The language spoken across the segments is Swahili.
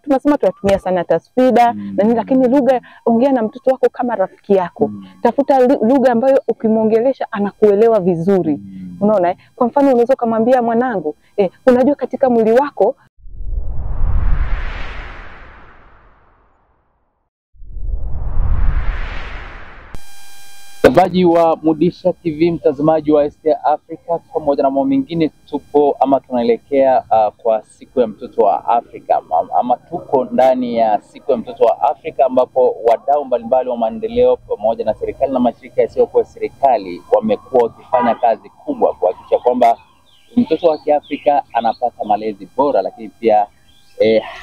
tunasema tunatumia sana tasfida na nini, lakini lugha, ongea na mtoto wako kama rafiki yako. Tafuta lugha ambayo ukimwongelesha anakuelewa vizuri. Unaona? Kwa mfano unaweza kumwambia mwanangu, unajua katika mwili wako mtazamaji wa Mudisha TV, mtazamaji wa East Africa, pamoja na mambo mengine, tupo ama tunaelekea kwa siku ya mtoto wa Afrika, ama tuko ndani ya siku ya mtoto wa Afrika, ambapo wadau mbalimbali wa maendeleo pamoja na serikali na mashirika yasiyokuwa serikali wamekuwa wakifanya kazi kubwa kuhakikisha kwamba mtoto wa Kiafrika anapata malezi bora, lakini pia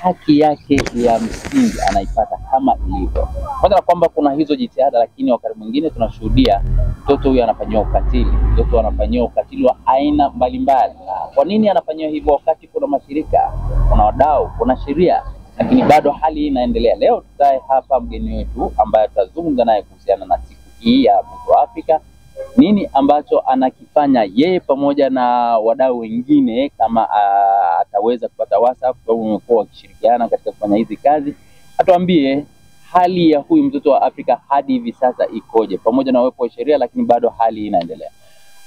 haki yake ya msingi anaipata kama ilivyo. Kwanza na kwamba kuna hizo jitihada, lakini wakati mwingine tunashuhudia mtoto huyu anafanywa ukatili. Mtoto anafanywa ukatili wa aina mbalimbali. Kwa nini anafanywa hivyo wakati kuna mashirika, kuna wadau, kuna sheria, lakini bado hali inaendelea? Leo tutae hapa mgeni wetu ambaye tutazungumza naye kuhusiana na siku hii ya mtoto wa Afrika. Nini ambacho anakifanya yeye pamoja na wadau wengine, kama ataweza kupata WhatsApp kwa sababu wamekuwa wakishirikiana katika kufanya hizi kazi. Atuambie hali ya huyu mtoto wa Afrika hadi hivi sasa ikoje, pamoja na uwepo wa sheria, lakini bado hali inaendelea.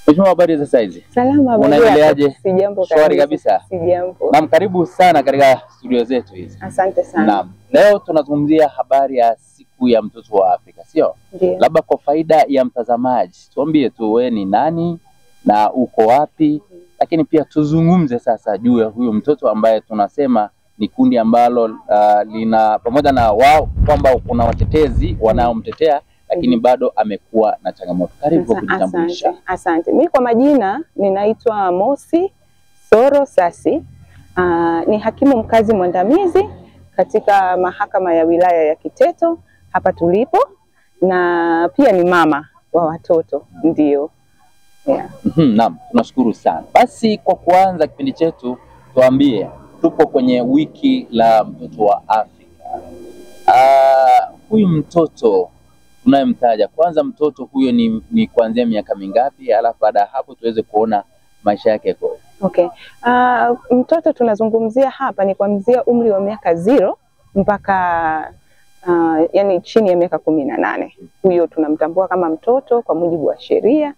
Mheshimiwa, habari za saizi? Salama, unaendeleaje? Sijambo kabisa. Shwari kabisa. Sijambo. Naam, karibu sana katika studio zetu hizi. Asante sana. Naam. Leo tunazungumzia habari ya siku ya mtoto wa Afrika, sio? Labda kwa faida ya mtazamaji, tuambie tu wewe ni nani na uko wapi, lakini pia tuzungumze sasa juu ya huyo mtoto ambaye tunasema ni kundi ambalo lina, pamoja na wao kwamba kuna watetezi wanaomtetea, lakini bado amekuwa na changamoto. Karibu kujitambulisha. Asante. Mimi kwa majina ninaitwa Mosi Soro Sasi. Ni hakimu mkazi mwandamizi katika mahakama ya wilaya ya Kiteto hapa tulipo, na pia ni mama wa watoto. Ndio. Naam, tunashukuru sana. Basi kwa kuanza kipindi chetu, tuambie, tupo kwenye wiki la mtoto wa Afrika. Huyu mtoto tunayemtaja, kwanza mtoto huyo ni kuanzia miaka mingapi, alafu baada hapo tuweze kuona maisha yake kwa. Okay. Mtoto tunazungumzia hapa ni kuanzia umri wa miaka 0 mpaka yani chini ya miaka 18. Huyo tunamtambua kama mtoto kwa mujibu wa sheria.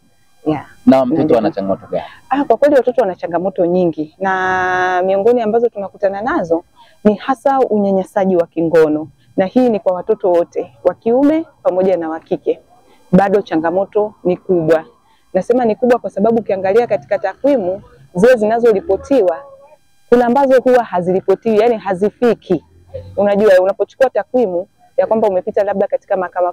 Na mtoto ana changamoto gani? Kwa kweli watoto wana changamoto nyingi, na miongoni ambazo tunakutana nazo ni hasa unyanyasaji wa kingono, na hii ni kwa watoto wote, wa kiume pamoja na wa kike. Bado changamoto ni kubwa. Nasema ni kubwa kwa sababu ukiangalia katika takwimu zile zinazoripotiwa, kuna ambazo huwa haziripotiwi, yani hazifiki. Unajua unapochukua takwimu ya kwamba umepita labda katika mahakama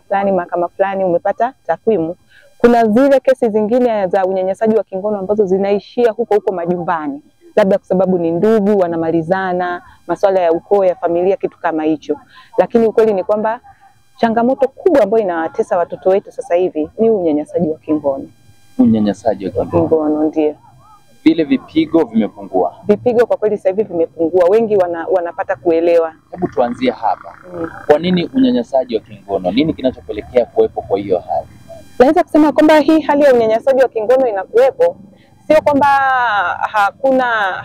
fulani umepata takwimu, kuna zile kesi zingine za unyanyasaji wa kingono ambazo zinaishia huko majumbani, labda kwa sababu ni ndugu wanamalizana, masuala ya ukoo, ya familia, kitu kama hicho. Lakini ukweli ni kwamba changamoto kubwa ambayo inawatesa watoto wetu sasa hivi ni unyanyasaji wa kingono. Unyanyasaji wa kingono ndio. Vile vipigo vimepungua. Vipigo kwa kweli sasa hivi vimepungua, wengi wanapata kuelewa. Hebu tuanzie hapa. Kwa nini unyanyasaji wa kingono? Nini kinachopelekea kuwepo kwa hiyo hali? Naweza kusema kwamba hii hali ya unyanyasaji wa kingono inakuwepo, sio kwamba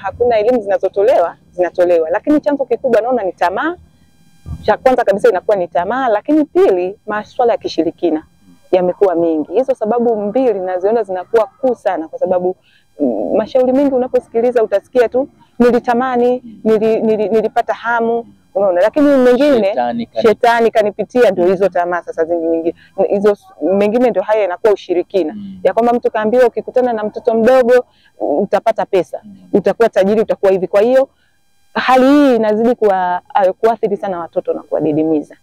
hakuna elimu zinatolewa, lakini chanzo kikubwa naona ni tamaa. Cha kwanza kabisa inakuwa ni tamaa, lakini pili masuala ya kishirikina yamekuwa mingi. Hizo sababu mbili naziona zinakuwa kuu sana, kwa sababu mashauri mengi unaposikiliza utasikia tu nilitamani, nilipata hamu, unaona, lakini mengine shetani kanipitia, ndio hizo tamaa sasa nyingi. Hizo mengine ndio haya inakuwa ushirikina. Ya kwamba mtu kaambiwa ukikutana na mtoto mdogo utapata pesa, utakuwa tajiri, utakuwa hivi. Kwa hiyo hali hii inazidi kuathiri sana watoto na kuwadidimiza.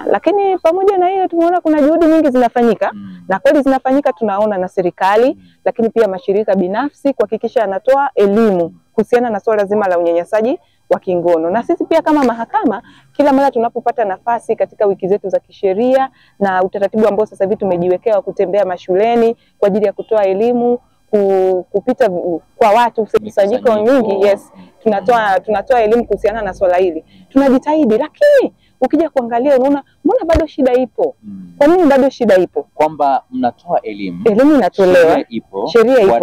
Lakini pamoja na hiyo tumeona kuna juhudi nyingi zinafanyika, na kweli zinafanyika, tunaona na serikali, lakini pia mashirika binafsi kuhakikisha yanatoa elimu kuhusiana na swala zima la unyanyasaji wa kingono. Na sisi pia kama mahakama, kila mara tunapopata nafasi katika wiki zetu za kisheria na utaratibu ambao sasa hivi tumejiwekea wa kutembea mashuleni kwa ajili ya kutoa elimu, kupita kwa watu, kusanyiko nyingi, tunatoa elimu kuhusiana na swala hili. Tunajitahidi, lakini ukija kuangalia unaona mbona bado shida ipo? Kwa nini bado shida ipo? Kwamba mnatoa elimu inatolewa, sheria ipo,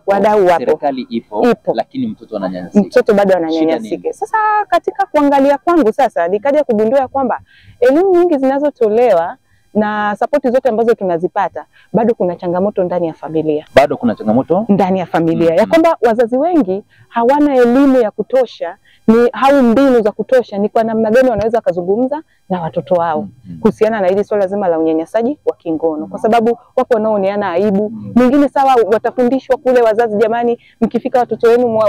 wadau wapo, serikali ipo, lakini mtoto ananyanyasika. Mtoto bado ananyanyasika. Sasa katika kuangalia kwangu sasa nikaja kugundua kwamba elimu nyingi zinazotolewa na sapoti zote ambazo tunazipata bado kuna changamoto ndani ya familia. Bado kuna changamoto ndani ya familia. Ya kwamba wazazi wengi hawana elimu ya kutosha au mbinu za kutosha ni kwa namna gani wanaweza kuzungumza na watoto wao kuhusiana na hili swala zima la unyanyasaji wa kingono, kwa sababu wapo wanaoneana aibu. Mwingine sawa watafundishwa kule wazazi, jamani mkifika watoto wenu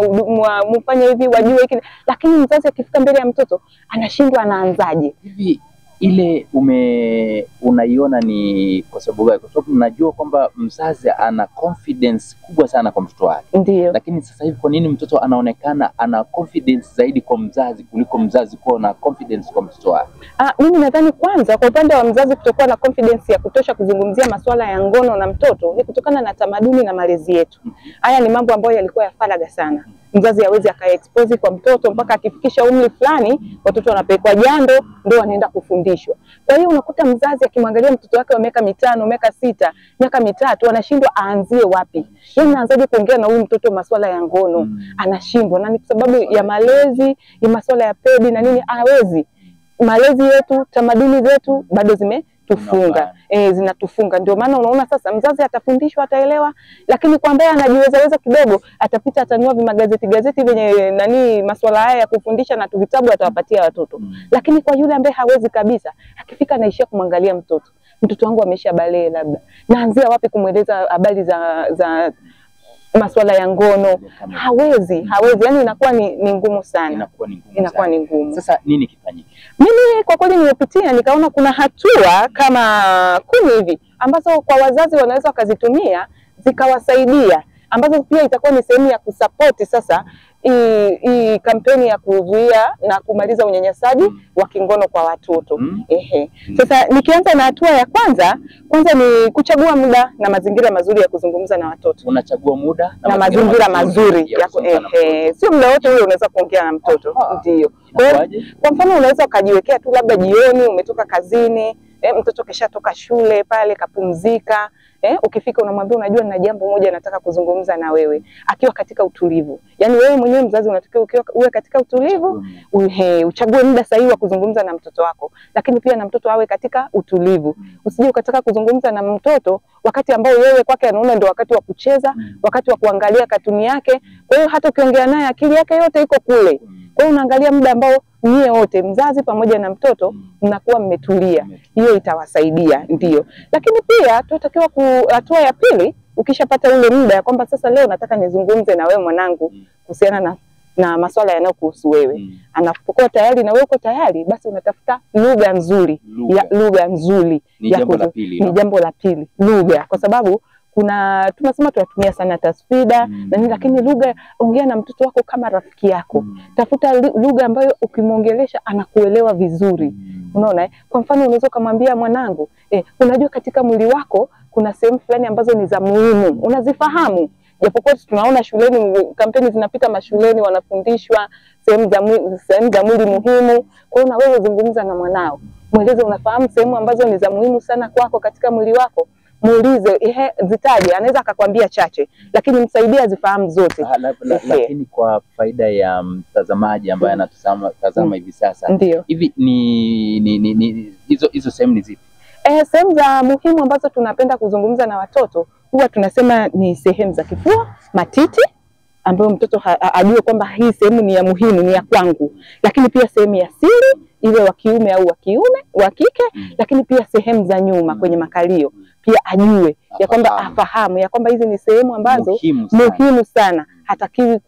mfanye hivi wajue hiki, lakini mzazi akifika mbele ya mtoto anashindwa anaanzaje. Hivi ile unaiona ni kwa sababu gani? Kwa sababu najua kwamba mzazi ana confidence kubwa sana kwa mtoto wake. Ndio. Lakini sasa hivi kwa nini mtoto anaonekana ana confidence zaidi kwa mzazi kuliko mzazi kuwa na confidence kwa mtoto wake? Mimi nadhani kwanza kwa upande wa mzazi kutokuwa na confidence ya kutosha kuzungumzia masuala ya ngono na mtoto ni kutokana na tamaduni na malezi yetu. Haya ni mambo ambayo yalikuwa ya faraga sana. Mzazi hawezi akaexpose kwa mtoto mpaka akifikisha umri fulani, watoto wanapelekwa jando ndio wanaenda kufundishwa. Kwa hiyo unakuta mzazi akimwangalia mtoto wake wa miaka 5, miaka 6, miaka 3 anashindwa aanzie wapi. Yeye anaanzaje kuongea na huyu mtoto masuala ya ngono? Anashindwa. Na ni kwa sababu ya malezi, ya masuala ya pedi na nini hawezi. Malezi yetu, tamaduni zetu bado tufunga, zinatufunga. Ndio maana unaona sasa mzazi atafundishwa ataelewa, lakini kwa ambaye anajiweza kidogo atapita atanua gazeti venye masuala haya ya kufundisha na vitabu atawapatia watoto. Lakini kwa yule ambaye hawezi kabisa, akifika anaishia kumwangalia mtoto wangu ameisha balee labda, naanzia wapi kumweleza habari za masuala ya ngono? Hawezi. Yani inakuwa ni ngumu sana. Inakuwa ni ngumu. Sasa nini kifanyike? Mimi kwa kweli nimepitia nikaona kuna hatua kama 10 hivi ambazo kwa wazazi wanaweza wakazitumia zikawasaidia, ambazo pia itakuwa ni sehemu ya kusupport sasa hii kampeni ya kuzuia na kumaliza unyanyasaji wa kingono kwa watoto. Sasa nikianza na hatua ya kwanza ni kuchagua muda na mazingira mazuri ya kuzungumza na watoto. Unachagua muda na mazingira mazuri sio muda wote ule unaweza kuongea na mtoto. Ndio. Kwa mfano unaweza ukajiwekea tu labda jioni umetoka kazini, mtoto keshatoka shule pale kapumzika, ukifika unamwambia unajua nina jambo moja nataka kuzungumza na wewe, akiwa katika utulivu. Yaani wewe mwenyewe mzazi unatakiwa uwe katika utulivu, uchague muda sahihi wa kuzungumza na mtoto wako, lakini pia na mtoto awe katika utulivu. Usije ukataka kuzungumza na mtoto wakati ambao wewe kwake anaona ndio wakati wa kucheza, wakati wa kuangalia katuni yake. Kwa hiyo hata ukiongea naye akili yake yote iko kule. Kwa hiyo unaangalia muda ambao nyie wote mzazi pamoja na mtoto mnakuwa mmetulia. Hiyo itawasaidia. Ndio. Lakini pia tunatakiwa hatua ya pili, ukishapata ule muda kwamba sasa leo nataka nizungumze na wewe mwanangu kuhusiana na masuala yanayokuhusu wewe. Anapokuwa tayari na wewe uko tayari, basi unatafuta lugha nzuri. Ni jambo la pili. Ni jambo la pili, lugha. Kwa sababu tunasema tunatumia sana tasfida na nini, lakini lugha, ongea na mtoto wako kama rafiki yako. Tafuta lugha ambayo ukimwongelesha anakuelewa vizuri. Unaona kwa mfano unaweza kumwambia mwanangu, unajua katika mwili wako kuna sehemu fulani ambazo ni za muhimu, unazifahamu. Japokuwa tunaona shuleni kampeni zinapita mashuleni wanafundishwa sehemu za mwili muhimu. Kwa hiyo na wewe zungumza na mwanao. Mweleze unafahamu sehemu ambazo ni za muhimu sana kwako katika mwili wako. Muulize, zitaje, anaweza akakwambia chache, lakini msaidie azifahamu zote. Lakini kwa faida ya mtazamaji ambaye anatazama hivi sasa, hivi hizo sehemu ni zipi? Sehemu za muhimu ambazo tunapenda kuzungumza na watoto huwa tunasema ni sehemu za kifua, matiti, ambayo mtoto ajue kwamba hii sehemu ni ya muhimu, ni ya kwangu. Lakini pia sehemu ya siri, ile wa kiume au wa kike, lakini pia sehemu za nyuma kwenye makalio pia ajue ya kwamba afahamu ya kwamba hizi ni sehemu ambazo muhimu sana. Hatakiwi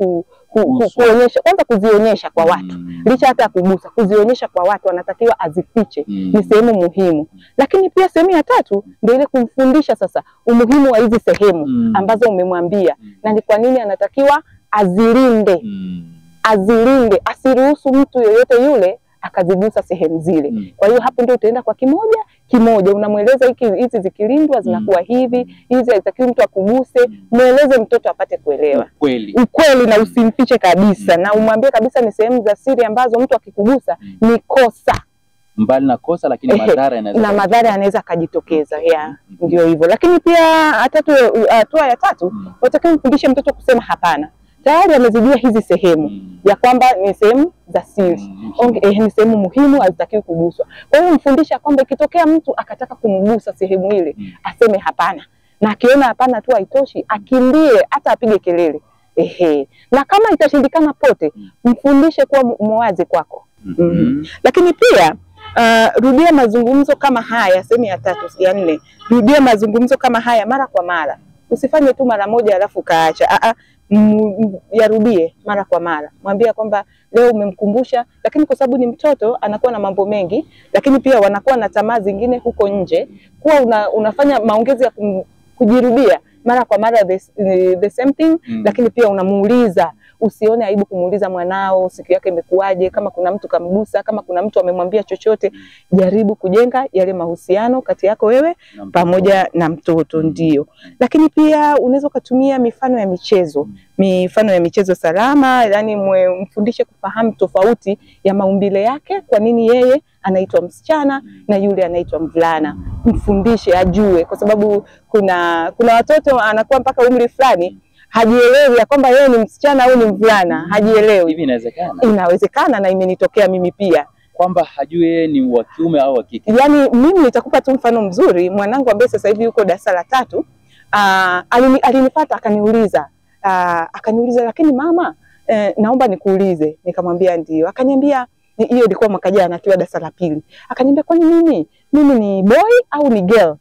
kuonyesha, kwanza kuzionyesha kwa watu. Licha hata kugusa, kuzionyesha kwa watu, anatakiwa azifiche. Ni sehemu muhimu. Lakini pia sehemu ya tatu ndio ile kumfundisha sasa umuhimu wa hizi sehemu ambazo umemwambia na ni kwa nini anatakiwa azilinde. Azilinde, asiruhusu mtu yoyote yule akazigusa sehemu zile. Kwa hiyo hapo ndio utaenda kwa kimoja unamweleza hizi zikilindwa zinakuwa hivi, hizi haitakiwi mtu akuguse. Mueleze mtoto apate kuelewa ukweli na usimfiche kabisa, na umwambie kabisa ni sehemu za siri ambazo mtu akikugusa ni kosa. mbali na kosa, lakini madhara yanaweza na madhara yanaweza kujitokeza. Ndio hivyo. Lakini pia hatua ya tatu, unatakiwa mfundishe mtoto kusema hapana. Tayari amezijua hizi sehemu ya kwamba ni sehemu za siri, ni sehemu muhimu, hazitakiwi kuguswa. Kwa hiyo mfundisha kwamba ikitokea mtu akataka kumgusa sehemu ile, aseme hapana, na akiona hapana tu haitoshi, akimbie, hata apige kelele. Na kama itashindikana pote, mfundishe kuwa muwazi kwako. Lakini pia rudia mazungumzo kama haya, sehemu ya 3, ya 4. Rudia mazungumzo kama haya mara kwa mara. Usifanye tu mara moja alafu kaacha. Yarudie mara kwa mara. Mwambie kwamba leo umemkumbusha, lakini kwa sababu ni mtoto anakuwa na mambo mengi, lakini pia wanakuwa na tamaa zingine huko nje, kuwa unafanya maongezi ya kujirudia mara kwa mara the same thing. Lakini pia unamuuliza, usione aibu kumuuliza mwanao siku yake imekuaje, kama kuna mtu kamgusa, kama kuna mtu amemwambia chochote. Jaribu kujenga yale mahusiano kati yako wewe pamoja na mtoto. Ndio. Lakini pia unaweza kutumia mifano ya michezo. Mifano ya michezo salama, yani mfundishe kufahamu tofauti ya maumbile yake, kwa nini yeye anaitwa msichana na yule anaitwa mvulana. Mfundishe ajue, kwa sababu kuna watoto anakuwa mpaka umri fulani hajielewi ya kwamba yeye ni msichana au ni mvulana, hajielewi. Hivi inawezekana? Inawezekana, na imenitokea mimi pia. Kwamba hajui yeye ni wa kiume au wa kike. Yani mimi nitakupa tu mfano mzuri. Mwanangu ambaye sasa hivi yuko darasa la 3, alinifuata akaniuliza, lakini mama, naomba nikuulize. Nikamwambia ndio. Akaniambia, hiyo ilikuwa mwaka jana akiwa darasa la 2. Akaniambia, kwani mimi ni boy au ni girl?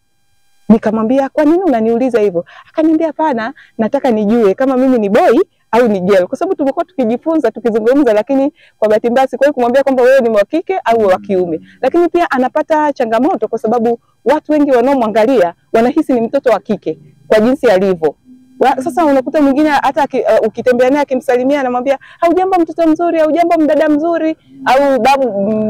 Nikamwambia, kwa nini unaniuliza hivyo? Akaniambia, hapana, nataka nijue kama mimi ni boy au ni girl, kwa sababu tumekuwa tukijifunza tukizungumza, lakini kwa bahati mbaya sikuwahi kumwambia kwamba wewe ni wa kike au wa kiume. Lakini pia anapata changamoto kwa sababu watu wengi wanaomwangalia wanahisi ni mtoto wa kike kwa jinsi alivyo. Sasa unakuta mwingine hata ukitembea naye akimsalimia anamwambia, "Hujambo mtoto mzuri," au "Hujambo mdada mzuri," au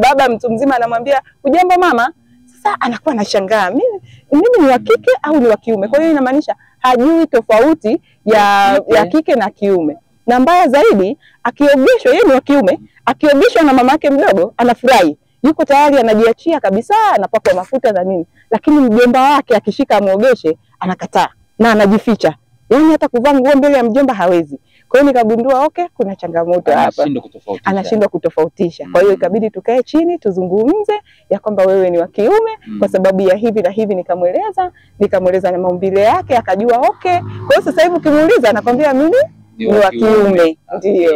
baba mtu mzima anamwambia, "Hujambo mama." Sasa anakuwa anashangaa, mimi ni wa kike au ni wa kiume? Kwa hiyo inamaanisha hajui tofauti ya kike na kiume. Na mbaya zaidi, akiogeshwa, yeye ni wa kiume, akiogeshwa na mamake mdogo anafurahi. Yuko tayari, anajiachia kabisa, anapakwa mafuta na nini. Lakini mjomba wake akishika amuogeshe, anakataa na anajificha. Yaani hata kuvaa nguo mbele ya mjomba hawezi. Kwa hiyo nikagundua kuna changamoto hapa. Anashindwa kutofautisha. Kwa hiyo ikabidi tukae chini tuzungumze ya kwamba wewe ni wa kiume kwa sababu ya hivi na hivi. Nikamweleza na maumbile yake, akajua Kwa hiyo sasa hivi ukimuuliza anakwambia mimi ni wa kiume. Ndio.